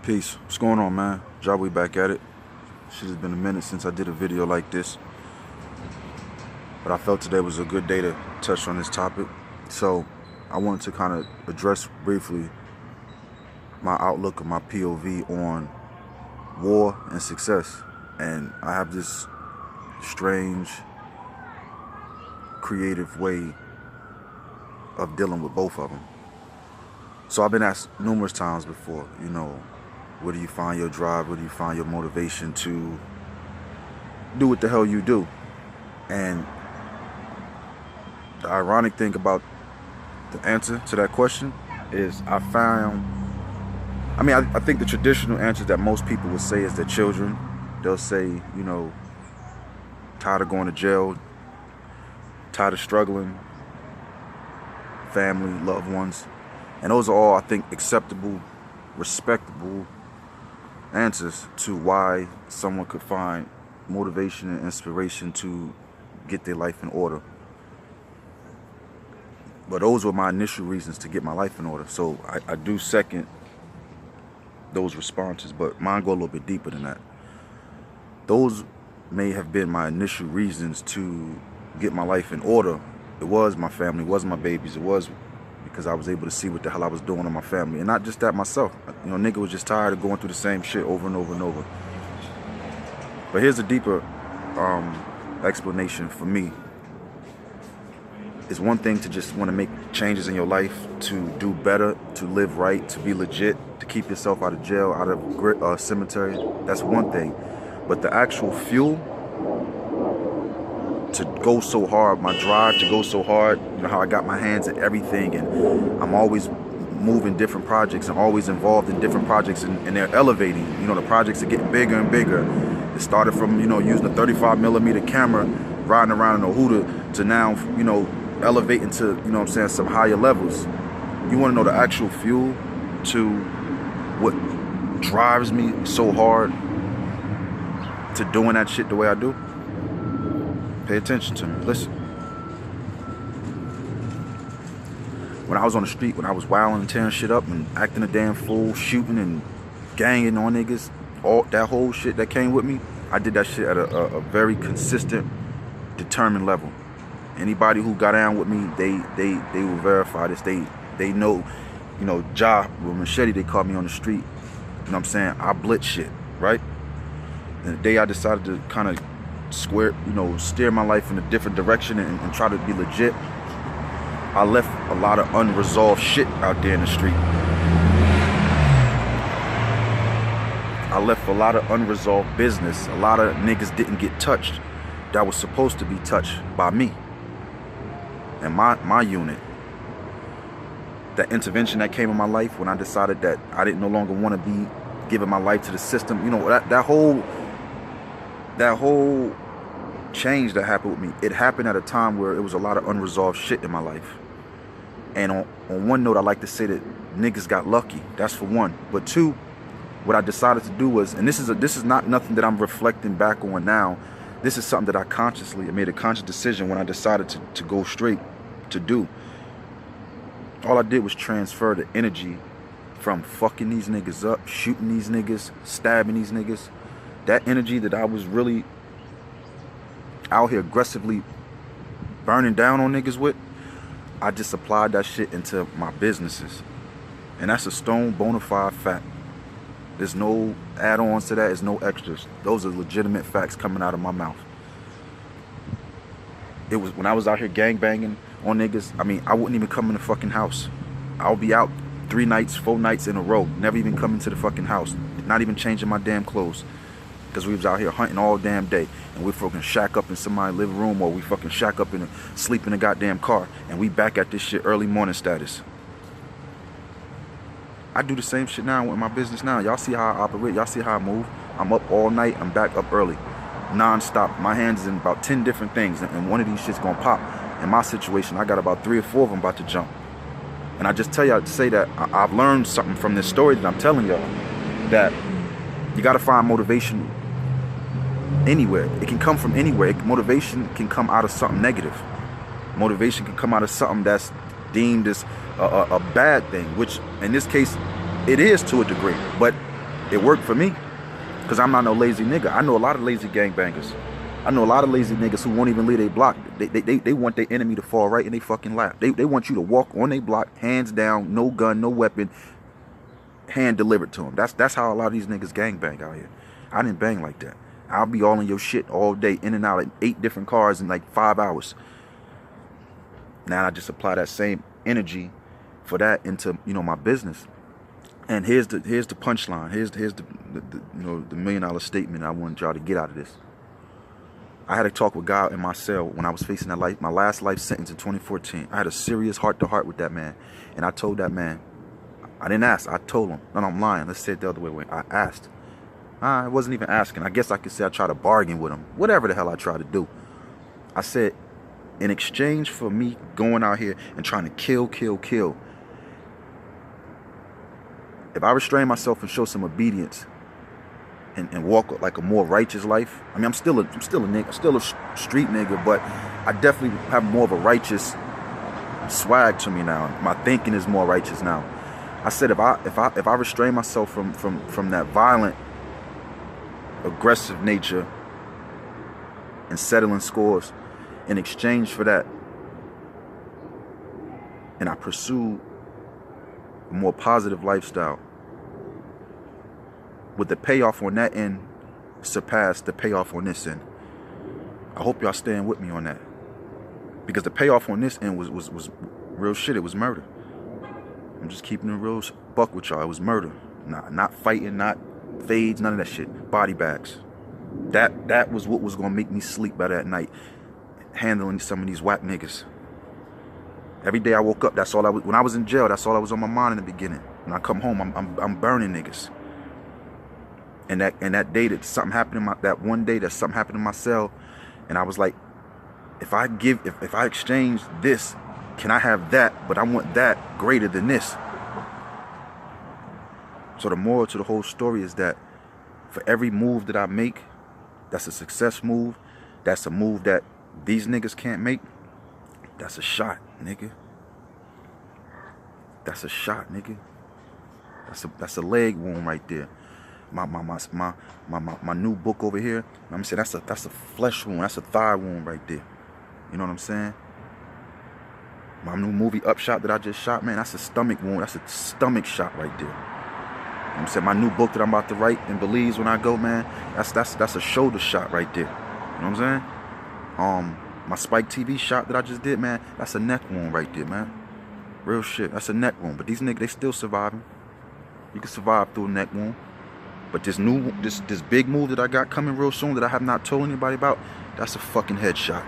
Peace. What's going on, man? We back at it. Shit has been a minute since I did a video like this, but I felt today was a good day to touch on this topic. So I wanted to kind of address briefly my outlook and my POV on war and success. And I have this strange, creative way of dealing with both of them. So I've been asked numerous times before, where do you find your drive? Where do you find your motivation to do what the hell you do? And the ironic thing about the answer to that question is I think the traditional answer that most people would say is their children. They'll say, tired of going to jail, tired of struggling, family, loved ones. And those are all, I think, acceptable, respectable answers to why someone could find motivation and inspiration to get their life in order. But those were my initial reasons to get my life in order. So I do second those responses, but mine go a little bit deeper than that. Those may have been my initial reasons to get my life in order. It was my family, it was my babies, it was because I was able to see what the hell I was doing on my family. And not just that myself. Nigga was just tired of going through the same shit over and over and over. But here's a deeper explanation for me. It's one thing to just want to make changes in your life, to do better, to live right, to be legit, to keep yourself out of jail, out of cemetery. That's one thing. But the actual fuel to go so hard, my drive to go so hard, how I got my hands at everything, and I'm always moving different projects and always involved in different projects, and they're elevating. The projects are getting bigger and bigger. It started from, using a 35mm camera, riding around in a Hooter, to now, elevating to, some higher levels. You want to know the actual fuel to what drives me so hard to doing that shit the way I do? Pay attention to me. Listen. When I was on the street, when I was wilding and tearing shit up and acting a damn fool, shooting and ganging on niggas, all that whole shit that came with me, I did that shit at a very consistent, determined level. Anybody who got down with me, they will verify this. They know, Ja with machete, they caught me on the street. I blitz shit, right? And the day I decided to kind of steer my life in a different direction and try to be legit, I left a lot of unresolved shit out there in the street. I left a lot of unresolved business. A lot of niggas didn't get touched that was supposed to be touched by me and my unit. That intervention that came in my life when I decided that I didn't no longer want to be giving my life to the system, that whole change that happened with me, it happened at a time where it was a lot of unresolved shit in my life. And on one note, I like to say that niggas got lucky. That's for one. But two, what I decided to do was, and this is not nothing that I'm reflecting back on now. This is something that I made a conscious decision when I decided to go straight to do. All I did was transfer the energy from fucking these niggas up, shooting these niggas, stabbing these niggas. That energy that I was really out here aggressively burning down on niggas with, I just applied that shit into my businesses. And that's a stone bona fide fact. There's no add-ons to that, there's no extras. Those are legitimate facts coming out of my mouth. It was when I was out here gangbanging on niggas, I wouldn't even come in the fucking house. I'll be out 3 nights, 4 nights in a row, never even coming to the fucking house, not even changing my damn clothes. Because we was out here hunting all damn day, and we fucking shack up in somebody's living room, or we fucking shack up sleep in a goddamn car, and we back at this shit early morning status. I do the same shit now with my business now. Y'all see how I operate, y'all see how I move. I'm up all night, I'm back up early, non-stop. My hands is in about 10 different things, and one of these shit's gonna pop. In my situation, I got about 3 or 4 of them about to jump. And I just say that I've learned something from this story that I'm telling y'all, that you gotta find motivation anywhere. It can come from anywhere. Motivation can come out of something negative. Motivation can come out of something that's deemed as a bad thing, which in this case it is to a degree, but It worked for me. Because I'm not no lazy nigga. I know a lot of lazy gangbangers. I know a lot of lazy niggas who won't even leave their block. They want their enemy to fall right in their fucking lap. They want you to walk on their block, hands down, no gun, no weapon, hand delivered to them. That's how a lot of these niggas gangbang out here. I didn't bang like that. I'll be all in your shit all day, in and out of 8 different cars in like 5 hours. Now I just apply that same energy for that into, you know, my business. And here's the punchline. Here's the you know, the $1 million statement I wanted y'all to get out of this. I had a talk with God in my cell when I was facing my last life sentence in 2014. I had a serious heart-to-heart with that man. And I told that man, I didn't ask, I told him. No, I'm lying. Let's say it the other way. I asked. I wasn't even asking. I guess I could say I tried to bargain with him. Whatever the hell I tried to do. I said, in exchange for me going out here and trying to kill, if I restrain myself and show some obedience and walk like a more righteous life, I mean, I'm still a nigga, I'm still a street nigga, but I definitely have more of a righteous swag to me now. My thinking is more righteous now. I said, if I restrain myself from that violent, aggressive nature and settling scores in exchange for that, and I pursue a more positive lifestyle, would the payoff on that end surpass the payoff on this end? I hope y'all staying with me on that, because the payoff on this end was real shit. It was murder. I'm just keeping a real buck with y'all. It was murder. Not fighting, not fades, none of that shit. Body bags. That was what was gonna make me sleep better at night. Handling some of these whack niggas. Every day I woke up, that's all I was. When I was in jail, that's all I was on my mind in the beginning. When I come home, I'm burning niggas. And that day that something happened in that one day that something happened in my cell, and I was like, if I exchange this, can I have that? But I want that greater than this. So the moral to the whole story is that for every move that I make, that's a success move, that's a move that these niggas can't make, that's a shot, nigga. That's a shot, nigga. That's a leg wound right there. My new book over here, I'm saying that's a flesh wound, that's a thigh wound right there. You know what I'm saying? My new movie Upshot that I just shot, man, that's a stomach wound, that's a stomach shot right there. You know what I'm saying? My new book that I'm about to write in Belize when I go, man, that's a shoulder shot right there. You know what I'm saying? My Spike TV shot that I just did, man, that's a neck wound right there, man. Real shit, that's a neck wound. But these niggas, they still surviving. You can survive through a neck wound. But this big move that I got coming real soon that I have not told anybody about, that's a fucking headshot.